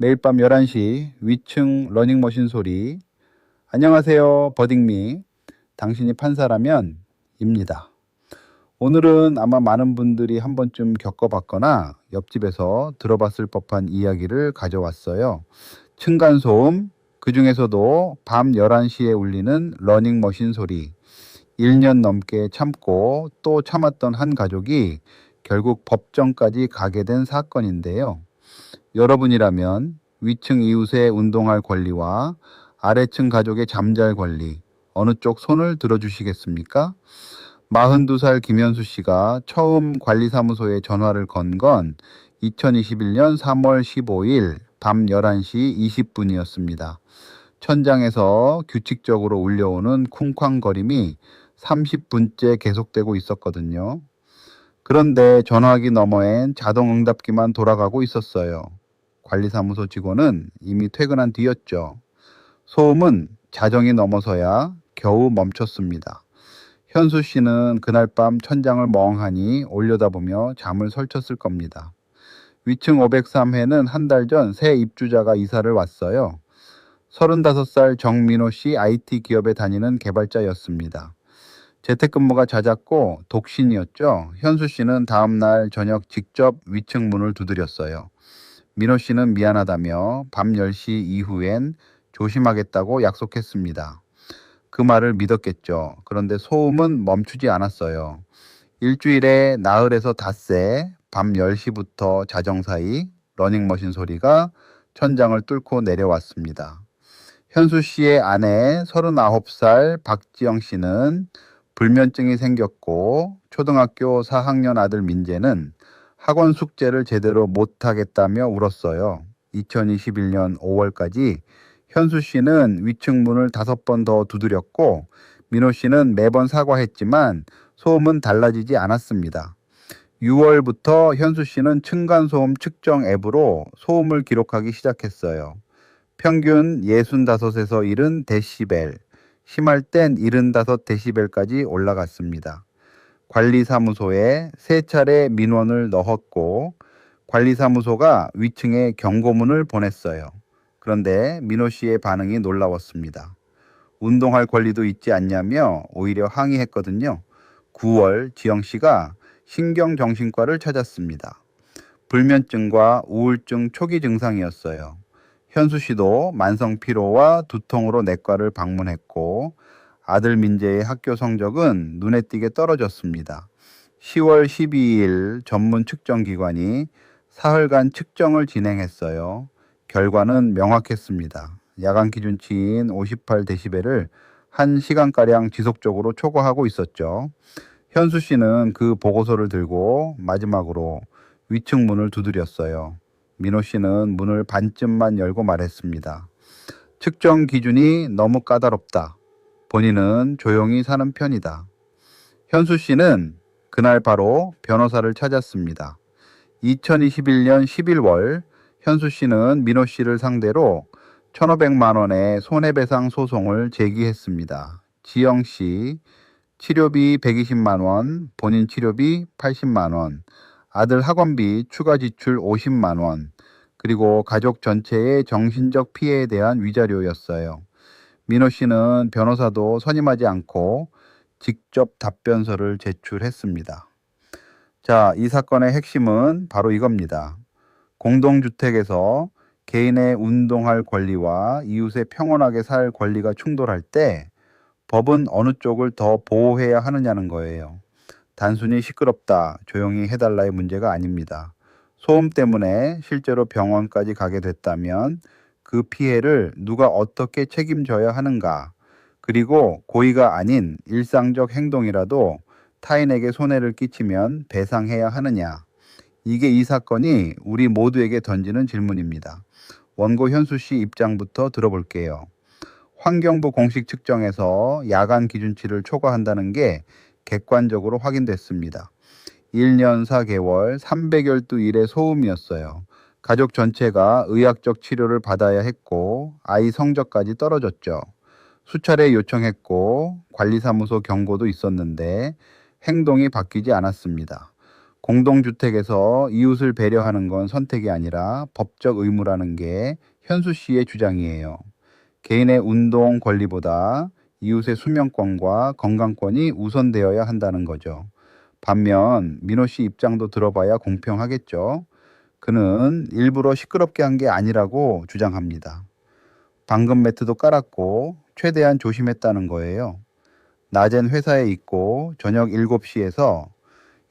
매일 밤 11시 위층 러닝머신 소리. 안녕하세요, 버딩미. 당신이 판사라면 입니다. 오늘은 아마 많은 분들이 한 번쯤 겪어봤거나 옆집에서 들어봤을 법한 이야기를 가져왔어요. 층간소음, 그 중에서도 밤 11시에 울리는 러닝머신 소리. 1년 넘게 참고 또 참았던 한 가족이 결국 법정까지 가게 된 사건인데요. 여러분이라면 위층 이웃의 운동할 권리와 아래층 가족의 잠잘 권리, 어느 쪽 손을 들어주시겠습니까? 42살 김현수 씨가 처음 관리사무소에 전화를 건 건 2021년 3월 15일 밤 11시 20분이었습니다. 천장에서 규칙적으로 울려오는 쿵쾅거림이 30분째 계속되고 있었거든요. 그런데 전화기 너머엔 자동응답기만 돌아가고 있었어요. 관리사무소 직원은 이미 퇴근한 뒤였죠. 소음은 자정이 넘어서야 겨우 멈췄습니다. 현수 씨는 그날 밤 천장을 멍하니 올려다보며 잠을 설쳤을 겁니다. 위층 503회는 한 달 전 새 입주자가 이사를 왔어요. 35살 정민호 씨 IT 기업에 다니는 개발자였습니다. 재택근무가 잦았고 독신이었죠. 현수 씨는 다음날 저녁 직접 위층 문을 두드렸어요. 민호 씨는 미안하다며 밤 10시 이후엔 조심하겠다고 약속했습니다. 그 말을 믿었겠죠. 그런데 소음은 멈추지 않았어요. 일주일에 나흘에서 닷새 밤 10시부터 자정 사이 러닝머신 소리가 천장을 뚫고 내려왔습니다. 현수 씨의 아내 39살 박지영 씨는 불면증이 생겼고 초등학교 4학년 아들 민재는 학원 숙제를 제대로 못하겠다며 울었어요. 2021년 5월까지 현수 씨는 위층 문을 5번 더 두드렸고 민호 씨는 매번 사과했지만 소음은 달라지지 않았습니다. 6월부터 현수 씨는 층간소음 측정 앱으로 소음을 기록하기 시작했어요. 평균 65에서 70데시벨, 심할 땐 75데시벨까지 올라갔습니다. 관리사무소에 3차례 민원을 넣었고 관리사무소가 위층에 경고문을 보냈어요. 그런데 민호 씨의 반응이 놀라웠습니다. 운동할 권리도 있지 않냐며 오히려 항의했거든요. 9월 지영 씨가 신경정신과를 찾았습니다. 불면증과 우울증 초기 증상이었어요. 현수 씨도 만성 피로와 두통으로 내과를 방문했고 아들 민재의 학교 성적은 눈에 띄게 떨어졌습니다. 10월 12일 전문 측정 기관이 사흘간 측정을 진행했어요. 결과는 명확했습니다. 야간 기준치인 58데시벨을 1시간가량 지속적으로 초과하고 있었죠. 현수 씨는 그 보고서를 들고 마지막으로 위층 문을 두드렸어요. 민호 씨는 문을 반쯤만 열고 말했습니다. 측정 기준이 너무 까다롭다. 본인은 조용히 사는 편이다. 현수 씨는 그날 바로 변호사를 찾았습니다. 2021년 11월 현수 씨는 민호 씨를 상대로 1,500만 원의 손해배상 소송을 제기했습니다. 지영 씨 치료비 120만 원, 본인 치료비 80만 원, 아들 학원비 추가 지출 50만 원, 그리고 가족 전체의 정신적 피해에 대한 위자료였어요. 민호 씨는 변호사도 선임하지 않고 직접 답변서를 제출했습니다. 자, 이 사건의 핵심은 바로 이겁니다. 공동주택에서 개인의 운동할 권리와 이웃의 평온하게 살 권리가 충돌할 때 법은 어느 쪽을 더 보호해야 하느냐는 거예요. 단순히 시끄럽다, 조용히 해달라의 문제가 아닙니다. 소음 때문에 실제로 병원까지 가게 됐다면 그 피해를 누가 어떻게 책임져야 하는가, 그리고 고의가 아닌 일상적 행동이라도 타인에게 손해를 끼치면 배상해야 하느냐. 이게 이 사건이 우리 모두에게 던지는 질문입니다. 원고 현수 씨 입장부터 들어볼게요. 환경부 공식 측정에서 야간 기준치를 초과한다는 게 객관적으로 확인됐습니다. 1년 4개월 312일의 소음이었어요. 가족 전체가 의학적 치료를 받아야 했고 아이 성적까지 떨어졌죠. 수차례 요청했고 관리사무소 경고도 있었는데 행동이 바뀌지 않았습니다. 공동주택에서 이웃을 배려하는 건 선택이 아니라 법적 의무라는 게 현수 씨의 주장이에요. 개인의 운동 권리보다 이웃의 수면권과 건강권이 우선되어야 한다는 거죠. 반면 민호 씨 입장도 들어봐야 공평하겠죠. 그는 일부러 시끄럽게 한 게 아니라고 주장합니다. 방금 매트도 깔았고 최대한 조심했다는 거예요. 낮엔 회사에 있고 저녁 7시에서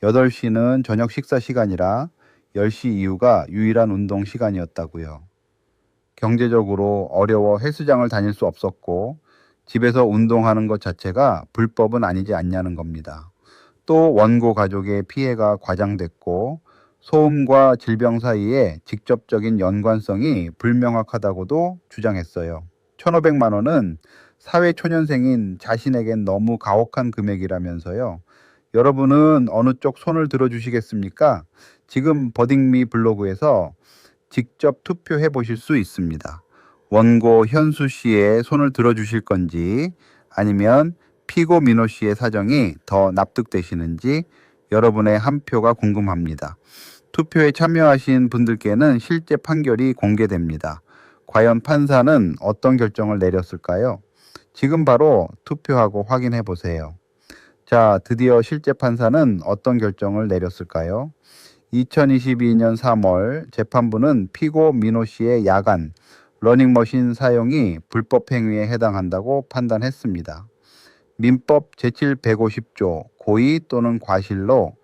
8시는 저녁 식사 시간이라 10시 이후가 유일한 운동 시간이었다고요. 경제적으로 어려워 헬스장을 다닐 수 없었고 집에서 운동하는 것 자체가 불법은 아니지 않냐는 겁니다. 또 원고 가족의 피해가 과장됐고 소음과 질병 사이에 직접적인 연관성이 불명확하다고도 주장했어요. 1,500만 원은 사회초년생인 자신에겐 너무 가혹한 금액이라면서요. 여러분은 어느 쪽 손을 들어주시겠습니까? 지금 버딩미 블로그에서 직접 투표해 보실 수 있습니다. 원고 현수 씨의 손을 들어주실 건지 아니면 피고 민호 씨의 사정이 더 납득되시는지 여러분의 한 표가 궁금합니다. 투표에 참여하신 분들께는 실제 판결이 공개됩니다. 과연 판사는 어떤 결정을 내렸을까요? 지금 바로 투표하고 확인해 보세요. 자, 드디어 실제 판사는 어떤 결정을 내렸을까요? 2022년 3월 재판부는 피고 민호 씨의 야간 러닝머신 사용이 불법 행위에 해당한다고 판단했습니다. 민법 제7-150조 고의 또는 과실로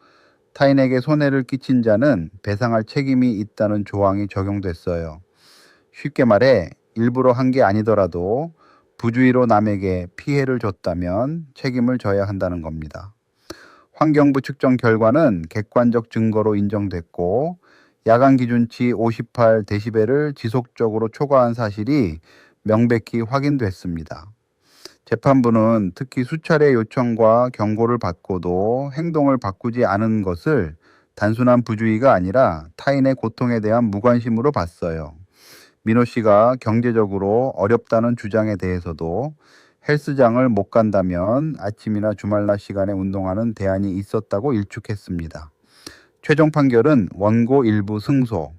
타인에게 손해를 끼친 자는 배상할 책임이 있다는 조항이 적용됐어요. 쉽게 말해 일부러 한 게 아니더라도 부주의로 남에게 피해를 줬다면 책임을 져야 한다는 겁니다. 환경부 측정 결과는 객관적 증거로 인정됐고 야간 기준치 58데시벨을 지속적으로 초과한 사실이 명백히 확인됐습니다. 재판부는 특히 수차례 요청과 경고를 받고도 행동을 바꾸지 않은 것을 단순한 부주의가 아니라 타인의 고통에 대한 무관심으로 봤어요. 민호 씨가 경제적으로 어렵다는 주장에 대해서도 헬스장을 못 간다면 아침이나 주말 낮 시간에 운동하는 대안이 있었다고 일축했습니다. 최종 판결은 원고 일부 승소,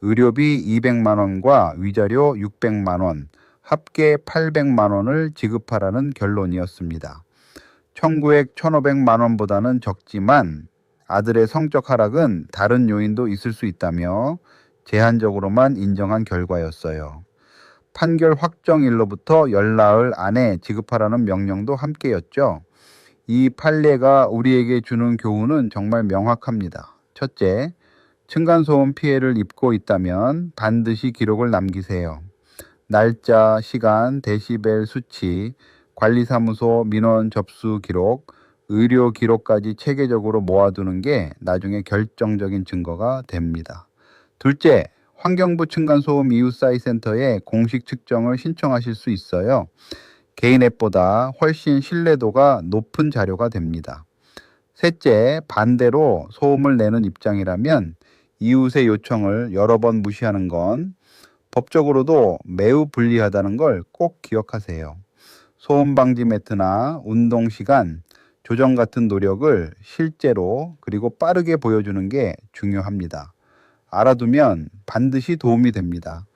의료비 200만 원과 위자료 600만 원, 합계 800만 원을 지급하라는 결론이었습니다. 청구액 1,500만 원보다는 적지만 아들의 성적 하락은 다른 요인도 있을 수 있다며 제한적으로만 인정한 결과였어요. 판결 확정일로부터 열나흘 안에 지급하라는 명령도 함께였죠. 이 판례가 우리에게 주는 교훈은 정말 명확합니다. 첫째, 층간소음 피해를 입고 있다면 반드시 기록을 남기세요. 날짜, 시간, 데시벨 수치, 관리사무소 민원 접수 기록, 의료 기록까지 체계적으로 모아두는 게 나중에 결정적인 증거가 됩니다. 둘째, 환경부 층간소음 이웃사회센터에 공식 측정을 신청하실 수 있어요. 개인 앱보다 훨씬 신뢰도가 높은 자료가 됩니다. 셋째, 반대로 소음을 내는 입장이라면 이웃의 요청을 여러 번 무시하는 건 법적으로도 매우 불리하다는 걸 꼭 기억하세요. 소음 방지 매트나 운동 시간 조정 같은 노력을 실제로 그리고 빠르게 보여주는 게 중요합니다. 알아두면 반드시 도움이 됩니다.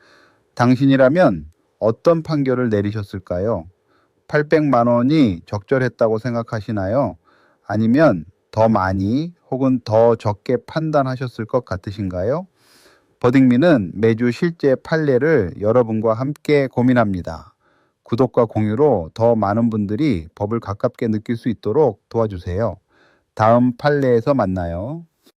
당신이라면 어떤 판결을 내리셨을까요? 800만 원이 적절했다고 생각하시나요? 아니면 더 많이 혹은 더 적게 판단하셨을 것 같으신가요? 버딩미는 매주 실제 판례를 여러분과 함께 고민합니다. 구독과 공유로 더 많은 분들이 법을 가깝게 느낄 수 있도록 도와주세요. 다음 판례에서 만나요.